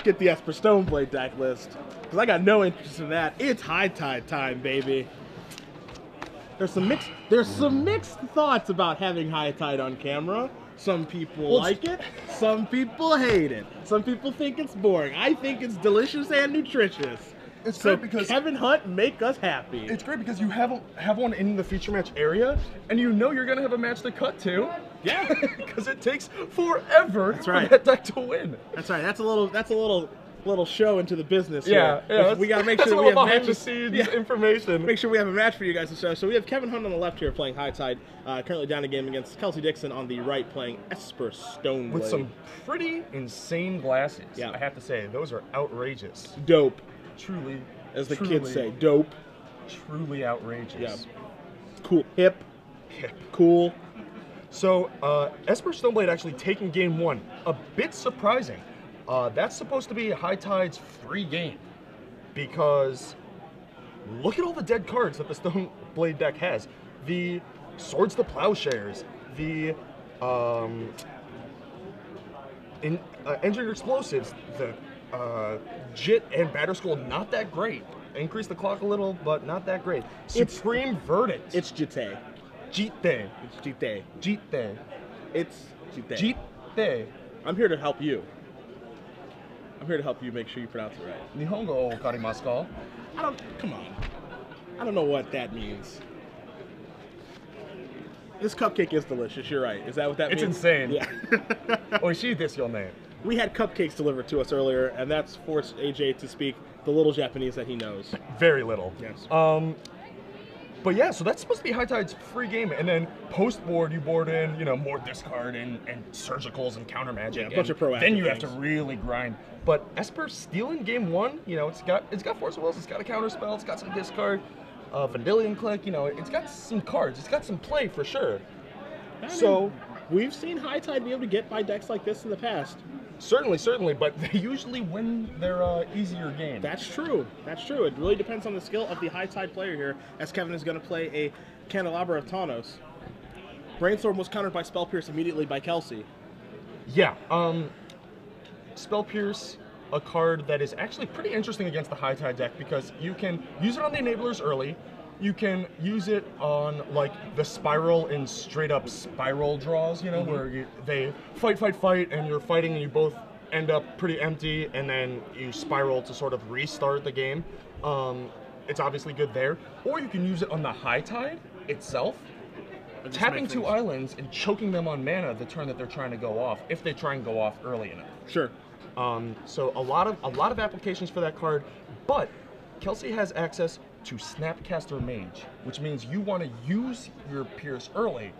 get the Esper Stoneblade deck list, because I got no interest in that. It's High Tide time, baby. There's some mixed thoughts about having High Tide on camera. Some people like it, some people hate it. Some people think it's boring. I think it's delicious and nutritious. It's so great because Kevin Hunt, make us happy. It's great because you have one in the feature match area, and you know you're gonna have a match to cut to. Yeah, because it takes forever That's for right. that deck to win. That's right. That's a little show into the business here. Yeah. We gotta make sure that we have behind matches. the scenes information. Make sure we have a match for you guys to show. So we have Kevin Hunt on the left here playing High Tide, currently down a game against Kelsey Dixon on the right playing Esper Stoneblade. With some pretty insane glasses. Yeah. I have to say, those are outrageous. Dope. Truly. As the kids say, dope. Truly outrageous. Yeah. Cool. Hip. Hip. Cool. So, Esper Stoneblade actually taking game one. A bit surprising. That's supposed to be High Tide's free game. Because look at all the dead cards that the Stoneblade deck has. The Swords to Plowshares, the Engineered Explosives, the Jit and Batterskull, not that great. Increase the clock a little, but not that great. Supreme Verdict. It's Jite. Jite. It's Jite. Jite. It's Jite. Jite. I'm here to help you. I'm here to help you make sure you pronounce it right. Nihongo karimasu ka? Come on. I don't know what that means. This cupcake is delicious, you're right. Is that what that means? It's insane. Yeah. Oishii desu yo ne. We had cupcakes delivered to us earlier, and that's forced AJ to speak the little Japanese that he knows. Very little. Yes. But yeah, so that's supposed to be High Tide's free game, and then post-board you board in, more discard and surgicals and counter magic. Yeah, a bunch of proactive Then you things. have to really grind. But Esper stealing game one, it's got Force of Wills, it's got a counter spell, it's got some discard, Vendilion Click, it's got some cards, it's got some play for sure. So we've seen High Tide be able to get by decks like this in the past. Certainly, but they usually win their easier game. That's true. It really depends on the skill of the High Tide player here, as Kevin is going to play a Candelabra of Tawnos. Brainstorm was countered by Spell Pierce immediately by Kelsey. Yeah, Spell Pierce, a card that is actually pretty interesting against the High Tide deck because you can use it on the enablers early. You can use it on the spiral and straight up spiral draws, where they fight, and you're fighting and you both end up pretty empty, and then you spiral to sort of restart the game. It's obviously good there. Or you can use it on the High Tide itself, tapping 2 islands and choking them on mana the turn that they're trying to go off, if they try and go off early enough. Sure. So a lot of applications for that card, but Kelsey has access to Snapcaster Mage, which means you want to use your Pierce early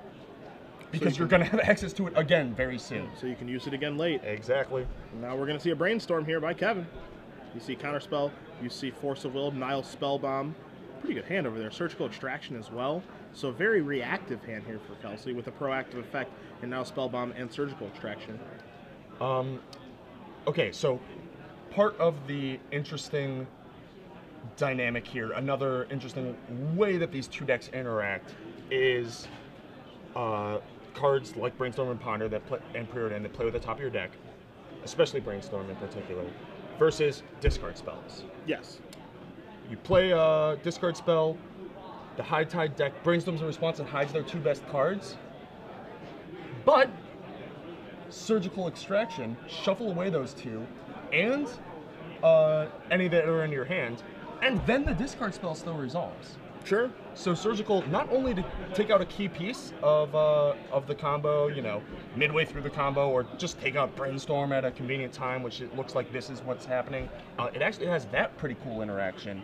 because you're going to have access to it again very soon. So you can use it again late. Exactly. Now we're going to see a Brainstorm here by Kevin. You see Counterspell, you see Force of Will, Nile Spellbomb. Pretty good hand over there. Surgical Extraction as well. So a very reactive hand here for Kelsey with a proactive effect in Nile Spellbomb and Surgical Extraction. Okay, so part of the interesting dynamic here, another interesting way that these two decks interact is cards like Brainstorm and Ponder and Preordain that play with the top of your deck, especially Brainstorm in particular, versus discard spells. Yes. You play a discard spell, the High Tide deck brainstorms a response and hides their 2 best cards, but Surgical Extraction, shuffle away those 2, and any that are in your hand, and then the discard spell still resolves. Sure. So Surgical, not only to take out a key piece of the combo, midway through the combo, or just take out Brainstorm at a convenient time, which it looks like this is what's happening. It actually has that pretty cool interaction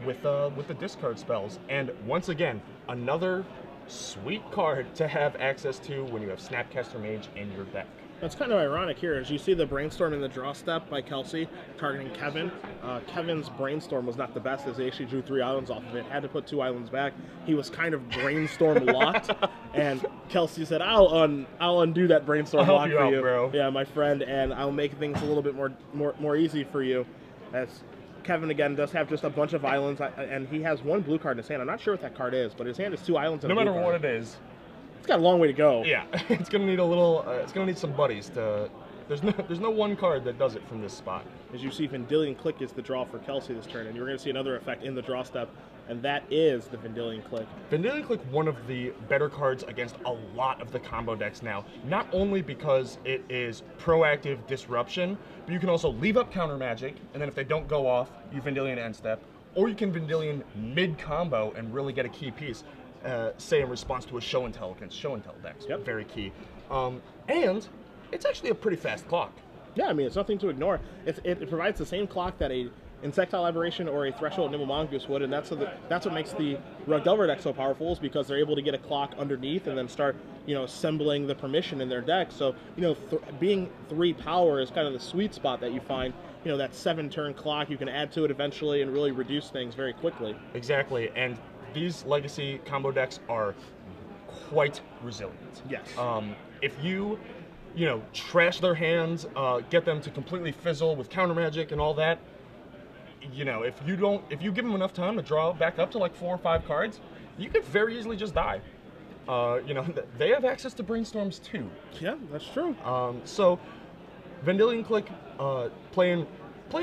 with the discard spells. And once again, another sweet card to have access to when you have Snapcaster Mage in your deck. That's kind of ironic here, as you see the Brainstorm in the draw step by Kelsey, targeting Kevin. Kevin's Brainstorm was not the best, as he actually drew 3 islands off of it, had to put 2 islands back. He was kind of Brainstorm locked, and Kelsey said, I'll undo that Brainstorm lock for you. Bro. Yeah, my friend, and I'll make things a little bit more easy for you. As Kevin, again, does have just a bunch of islands, and he has 1 blue card in his hand. I'm not sure what that card is, but his hand is 2 islands and no a blue matter card. what it is. It's got a long way to go. Yeah, it's gonna need a little. It's gonna need some buddies to There's no one card that does it from this spot. As you see, Vendilion Click is the draw for Kelsey this turn, and you're going to see another effect in the draw step, and that is the Vendilion Click. Vendilion Click, one of the better cards against a lot of the combo decks now. Not only because it is proactive disruption, but you can also leave up counter magic, and then if they don't go off, you Vendilion end step, or you can Vendilion mid combo and really get a key piece. Say in response to a show and tell against show and tell decks. Yep. Very key. And it's actually a pretty fast clock. Yeah, I mean, it's nothing to ignore. It provides the same clock that a Insectile Aberration or a Threshold Nimble Mongoose would, and that's what makes the Rugdelver deck so powerful, is because they're able to get a clock underneath and then start, assembling the permission in their deck. So, being 3 power is kind of the sweet spot that you find. That 7-turn clock, you can add to it eventually and really reduce things very quickly. Exactly, and these legacy combo decks are quite resilient. Yes. If you, trash their hands, get them to completely fizzle with counter magic and all that, if you give them enough time to draw back up to like 4 or 5 cards, you could very easily just die. They have access to brainstorms too. Yeah, that's true. So Vendilion Click, playing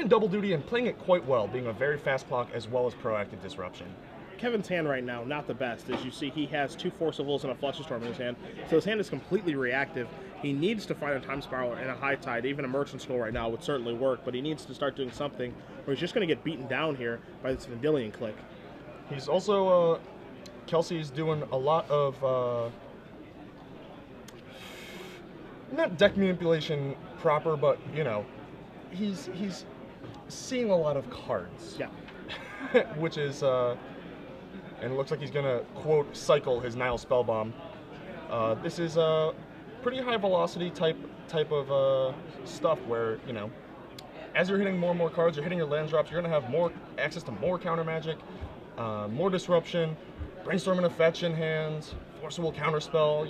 double duty and playing it quite well, being a very fast clock as well as proactive disruption. Kevin's hand right now, not the best. As you see, he has 2 Forcibles and a Flusterstorm in his hand, so his hand is completely reactive. He needs to find a Time Spiral and a High Tide. Even a Merchant Scroll right now would certainly work, but he needs to start doing something, or he's just going to get beaten down here by this Vendilion Click. He's also, Kelsey's doing a lot of, not deck manipulation proper, but, he's seeing a lot of cards. Yeah. Which is, and it looks like he's gonna, quote, cycle his Nile Spellbomb. This is a pretty high velocity type of stuff where, as you're hitting more and more cards, you're hitting your land drops, you're gonna have more access to more counter magic, more disruption, brainstorm and effect in hand, forcible counterspell,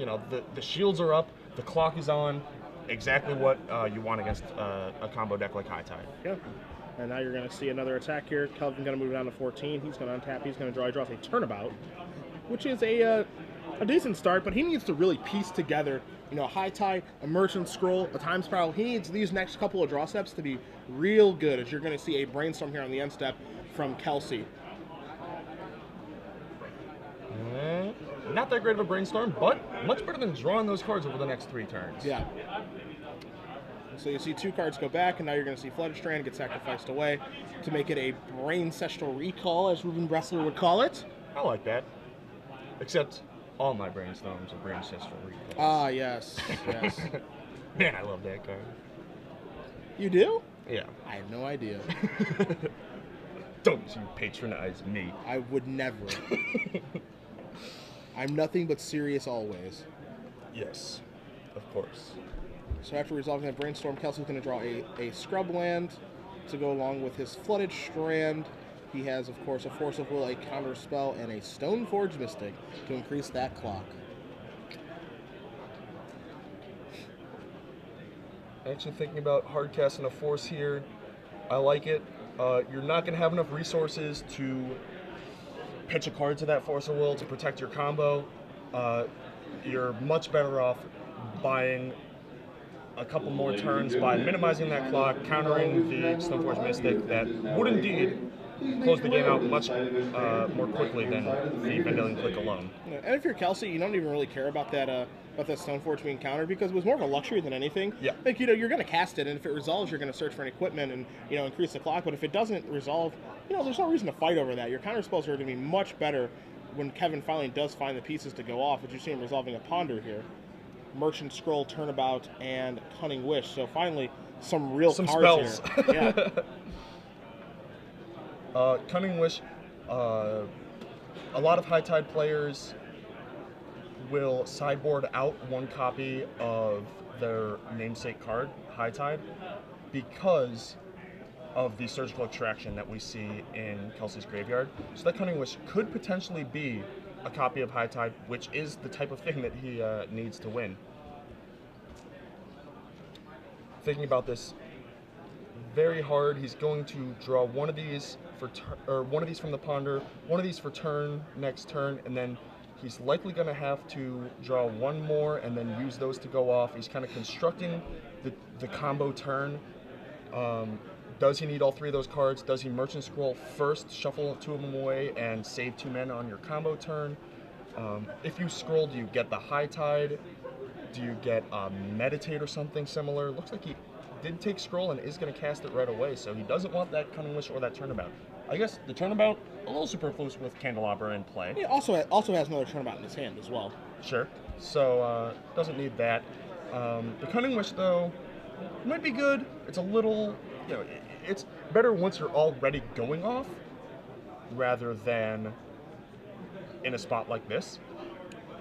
the shields are up, the clock is on, exactly what you want against a combo deck like High Tide. Yeah. And now you're going to see another attack here. Kelvin's going to move down to 14. He's going to untap. He's going to draw. He draws a Turnabout, which is a decent start, but he needs to really piece together, High Tide, a Merchant Scroll, a Time Spiral. He needs these next couple of draw steps to be real good, as you're going to see a Brainstorm here on the end step from Kelsey. Not that great of a Brainstorm, but much better than drawing those cards over the next 3 turns. Yeah. So you see 2 cards go back, and now you're going to see Flooded Strand get sacrificed away to make it a Braincestral Recall, as Ruben Bressler would call it. I like that. Except all my Brainstorms are Braincestral Recalls. Ah, yes, yes. Man, I love that card. You do? Yeah. I have no idea. Don't you patronize me. I would never. I'm nothing but serious always. Yes, of course. So after resolving that Brainstorm, Kelsey's going to draw a Scrub Land to go along with his Flooded Strand. He has, of course, a Force of Will, a Counter Spell, and a Stoneforge Mystic to increase that clock. Actually thinking about hard casting a Force here. I like it. You're not going to have enough resources to pitch a card to that Force of Will to protect your combo. You're much better off buying a couple more turns by minimizing that clock, countering the Stoneforge Mystic that would indeed close the game out much more quickly than the Vendilion Click alone. And if you're Kelsey, you don't even really care about that Stoneforge being countered, because it was more of a luxury than anything. Yeah. Like, you're going to cast it, and if it resolves, you're going to search for an equipment and, increase the clock. But if it doesn't resolve, there's no reason to fight over that. Your counter spells are going to be much better when Kevin finally does find the pieces to go off, which you see him resolving a Ponder here. Merchant Scroll, Turnabout, and Cunning Wish. So finally, some real cards spells here. Yeah. Cunning Wish, a lot of High Tide players will sideboard out 1 copy of their namesake card, High Tide, because of the surgical extraction that we see in Kelsey's graveyard. So that Cunning Wish could potentially be a copy of High Tide, which is the type of thing that he needs to win. Thinking about this very hard, he's going to draw one of these one of these from the Ponder, one of these for turn, next turn, and then he's likely going to have to draw 1 more and then use those to go off. He's kind of constructing the combo turn. Does he need all 3 of those cards? Does he merchant scroll first, shuffle 2 of them away, and save 2 mana on your combo turn? If you scroll, do you get the High Tide? Do you get Meditate or something similar? Looks like he did take scroll and is going to cast it right away, so he doesn't want that Cunning Wish or that Turnabout. I guess the Turnabout, a little superfluous with Candelabra in play. He also has another Turnabout in his hand as well. Sure. So, doesn't need that. The Cunning Wish, though, might be good. It's a little, it's better once you're already going off rather than in a spot like this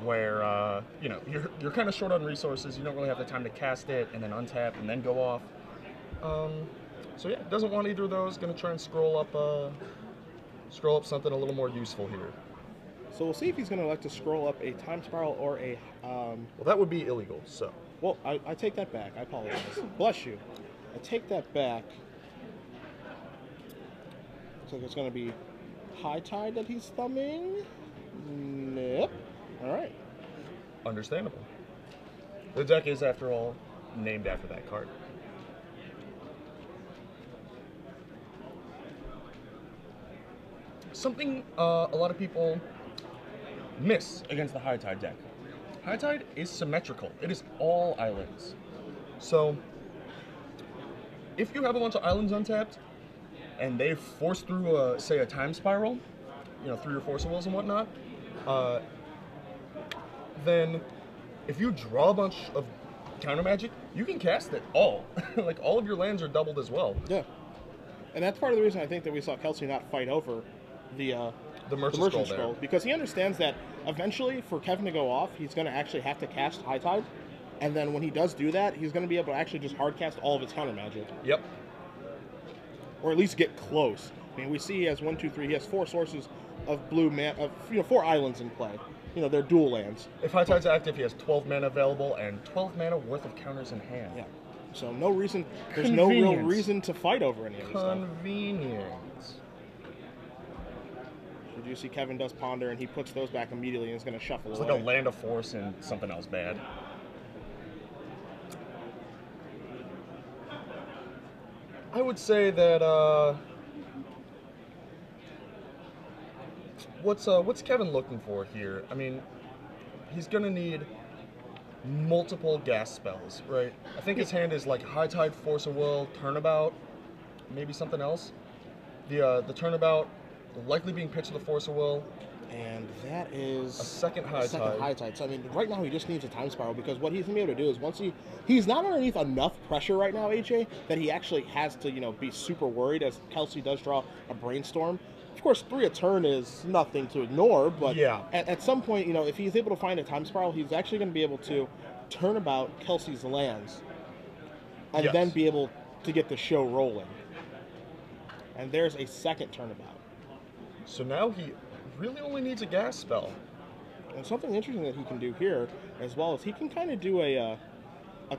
where, you're kind of short on resources. You don't really have the time to cast it and then untap and then go off. So yeah, doesn't want either of those. Going to try and scroll up something a little more useful here. So we'll see if he's going to elect to scroll up a Time Spiral or a... Well, that would be illegal, so... Well, I take that back. I apologize. Bless you. I take that back. Looks like it's going to be High Tide that he's thumbing. Nope. All right. Understandable. The deck is, after all, named after that card. Something a lot of people miss against the High Tide deck. High Tide is symmetrical. It is all islands. So, if you have a bunch of islands untapped, and they force through, say, a Time Spiral, through your Force of Wills and whatnot, then if you draw a bunch of counter magic, you can cast it all. Like, all of your lands are doubled as well. Yeah. And that's part of the reason I think that we saw Kelsey not fight over the merchant scroll, because he understands that eventually for Kevin to go off, he's going to actually have to cast High Tide, and then when he does do that, he's going to be able to actually just hard cast all of his counter magic. Yep. Or at least get close. I mean, we see he has 1, 2, 3. He has 4 sources of blue mana, 4 islands in play. They're dual lands. If High Tide's active, he has 12 mana available and 12 mana worth of counters in hand. Yeah. So no reason. There's no real reason to fight over any of this stuff. Convenience. You do see Kevin does ponder, and he puts those back immediately and is going to shuffle It's away. like a Land of Force and something else bad. I would say that, what's Kevin looking for here? I mean, he's going to need multiple gas spells, right? I think his hand is like High Tide, Force of Will, Turnabout, maybe something else. The Turnabout likely being pitched to the Force of Will. And that is a second High Tide. So, I mean, right now he just needs a Time Spiral, because what he's going to be able to do is once he's not underneath enough pressure right now, AJ, that he actually has to, be super worried as Kelsey does draw a Brainstorm. Of course, 3 a turn is nothing to ignore, but yeah. At some point, if he's able to find a Time Spiral, he's actually going to be able to turn about Kelsey's lands and then be able to get the show rolling. And there's a second Turnabout. So now he really only needs a gas spell. And something interesting that he can do here, as well, is he can kind of do a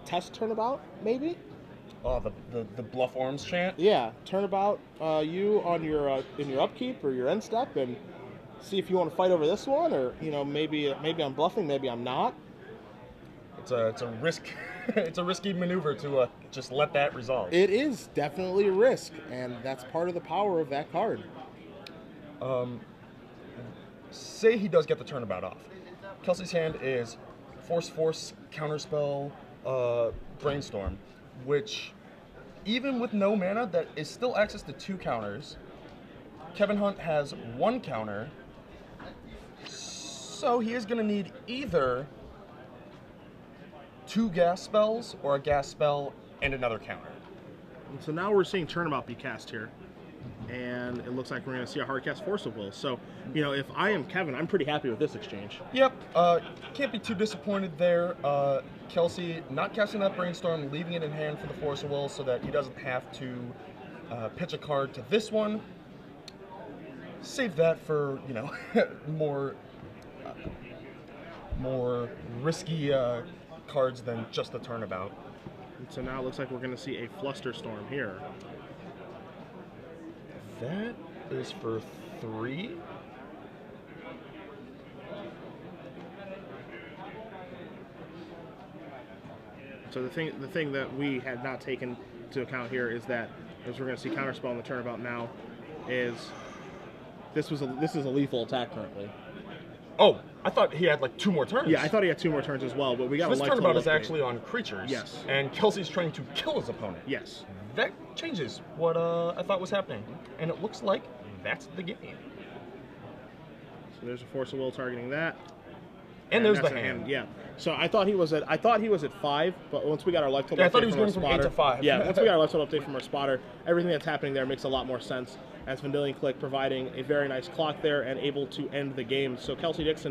test Turnabout, maybe. Oh, the Bluff Arms chant. Yeah, Turnabout you on your in your upkeep or your end step, and see if you want to fight over this one, or maybe I'm bluffing, maybe I'm not. It's a risk. It's a risky maneuver to just let that resolve. It is definitely a risk, and that's part of the power of that card. Say he does get the Turnabout off. Kelsey's hand is Force, Counterspell, Brainstorm, which, even with no mana, that is still access to 2 counters. Kevin Hunt has 1 counter, so he is going to need either 2 gas spells or a gas spell and another counter. And so now we're seeing Turnabout be cast here. And it looks like we're going to see a hard cast Force of Will. So, if I am Kevin, I'm pretty happy with this exchange. Yep. Can't be too disappointed there. Kelsey not casting that Brainstorm, leaving it in hand for the Force of Will so that he doesn't have to pitch a card to this one. Save that for, more risky cards than just the Turnabout. And so now it looks like we're going to see a Flusterstorm here. That is for 3. So the thing that we had not taken into account here is that, as we're going to see counterspell in the turnabout now, is this is a lethal attack currently. Oh, I thought he had like 2 more turns. Yeah, I thought he had 2 more turns as well, but we got This a life turnabout total is upgrade. actually on creatures. Yes. And Kelsey's trying to kill his opponent. Yes. That changes what I thought was happening. And it looks like that's the game. So there's a Force of Will targeting that. And there's that's the a hand. Yeah. So I thought he was at 5, but once we got our life total Yeah, I update thought he was from our going from 8 spotter, to 5. Yeah, once we got our life total update from our spotter, everything that's happening there makes a lot more sense. As Vendilion Click providing a very nice clock there and able to end the game. So Kelsey Dixon